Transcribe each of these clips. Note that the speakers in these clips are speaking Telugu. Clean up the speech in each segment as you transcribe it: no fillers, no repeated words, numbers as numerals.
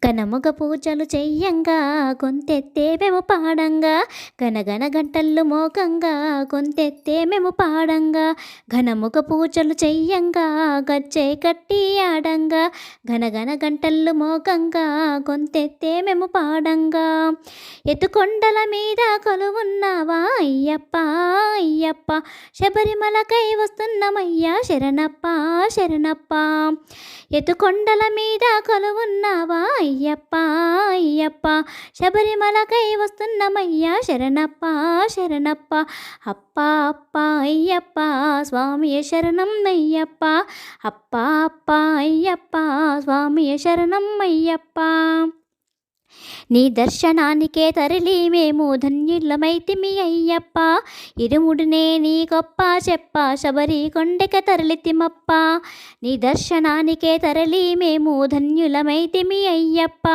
కనముగ పూజలు చెయ్యంగా గొంతెత్తే మేము పాడంగా గనగన గంటలు మోగంగా గొంతెత్తే మేము పాడంగా ఘనముగ పూజలు చెయ్యంగా గజ్జె కట్టి ఆడంగా గనగన గంటలు మోగంగా గొంతెత్తే మేము పాడంగా ఎత్తుకొండల మీద కొలువున్నావా అయ్యప్ప అయ్యప్ప శబరిమలకై వస్తున్నామయ్యా శరణప్ప శరణప్ప ఎత్తుకొండల మీద కొలువున్నావా అయ్యప్ప అయ్యప్ప శబరిమలకై వస్తున్నామయ్యా శరణప్ప శరణప్ప అప్ప అప్ప అయ్యప్ప స్వామి శరణం అయ్యప్ప అప్ప అప్ప అయ్యప్ప స్వామి శరణం అయ్యప్ప నీ దర్శనానికే తరలి మేము ధన్యులమైతిమి అయ్యప్ప ఇరుముడినే నీ గొప్ప చెప్ప శబరి కొండెక తరలితిమప్ప నీ దర్శనానికే తరలి మేము ధన్యులమైతిమి అయ్యప్ప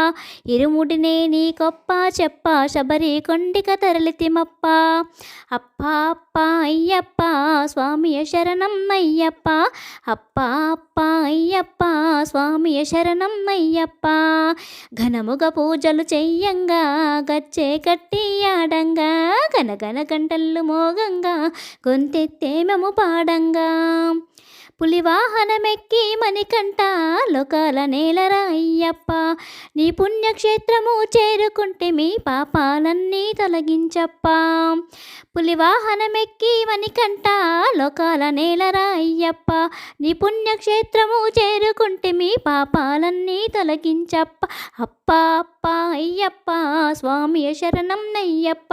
ఇరుముడినే నీ గొప్ప చెప్ప శబరి కొండెక తరలితిమప్ప అప్ప అప్ప అయ్యప్ప స్వామి శరణం అయ్యప్ప అప్ప అప్ప అయ్యప్ప స్వామి శరణం అయ్యప్ప ఘనముగ పూజలు చెయ్యంగా గజ్జె కట్టి ఆడంగా గనగన గంటలు మోగంగా గొంతెత్తే మేము పాడంగా పులివాహనమెక్కి మణికంఠ లోకాల నేలరా అయ్యప్ప నీ పుణ్యక్షేత్రము చేరుకుంటే మీ పాపాలన్నీ తొలగించప్ప పులివాహనమెక్కి మణికంఠ లోకాల నేలరా అయ్యప్ప నీ పుణ్యక్షేత్రము చేరుకుంటే మీ పాపాలన్నీ తొలగించప్ప అప్ప అప్ప అయ్యప్ప స్వామి శరణం అయ్యప్ప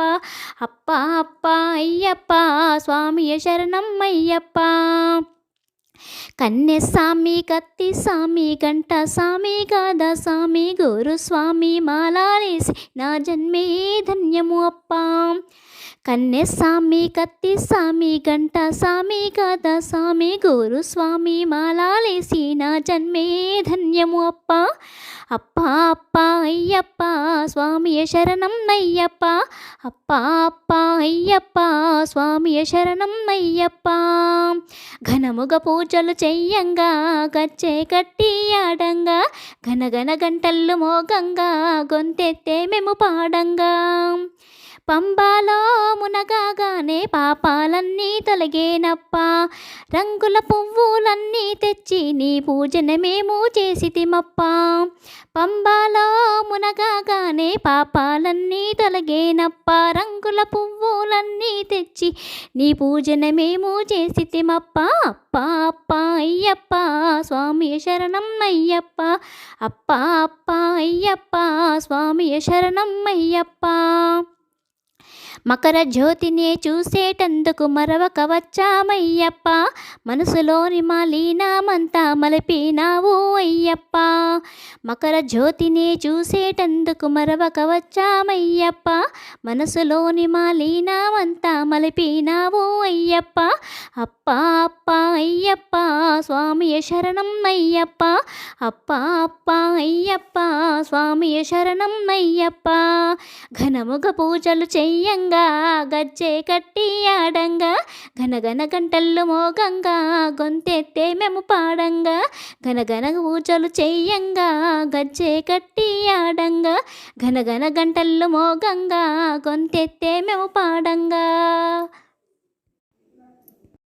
అప్ప అప్ప అయ్యప్ప స్వామి శరణం అయ్యప్ప కన్నె సామి కత్తి సామి గంట సామి గాదా సామి గురు స్వామి మాలాలేసి నా జన్మే ధన్యము అప్ప కన్నె సామి కత్తి సామి గంట సామి గాదా సామి గురు స్వామి మాలాలేసి నా జన్మే ధన్యము అప్ప అప్ప అప్ప అయ్యప్ప స్వామి శరణం అయ్యప్ప అప్ప అప్ప అయ్యప్ప స్వామి శరణం అయ్యప్ప ఘనముగ పూజలు చెయ్యంగా గజ్జె కట్టి ఆడంగా ఘనగన గంటలు మోగంగా గొంతెత్తే మేము పాడంగా పంబాలో మునగానే పాపాలన్నీ తొలగేనప్ప రంగుల పువ్వులన్నీ తెచ్చి నీ పూజన మేము చేసితిమప్ప పంబాలో మునగానే పాపాలన్నీ తొలగేనప్ప రంగుల పువ్వులన్నీ తెచ్చి నీ పూజన మేము చేసితిమప్ప అప్ప అప్ప అయ్యప్ప స్వామి శరణం అయ్యప్ప అప్ప అప్ప అయ్యప్ప స్వామి శరణం అయ్యప్ప మకర జ్యోతినే చూసేటందుకు మరవక వచ్చామయ్యప్ప మనసులోని మలీనామంతా మలిపినావు అయ్యప్ప మకర జ్యోతినే చూసేటందుకు మరవక వచ్చామయ్యప్ప మనసులోని మలీనామంతా మలిపినావు అయ్యప్ప అప్ప అప్ప అయ్యప్ప స్వామి శరణం అయ్యప్ప అప్ప అప్ప అయ్యప్ప స్వామి శరణం అయ్యప్ప ఘనముగ పూజలు చెయ్యంగా గజ్జె కట్టి ఆడంగా ఘనగన గంటలు మోగంగా గొంతెత్తే మేము పాడంగా ఘనగన పూజలు చెయ్యంగా గజ్జె కట్టి ఆడంగా ఘనగన గంటలు మోగంగా గొంతెత్తే మేము పాడంగా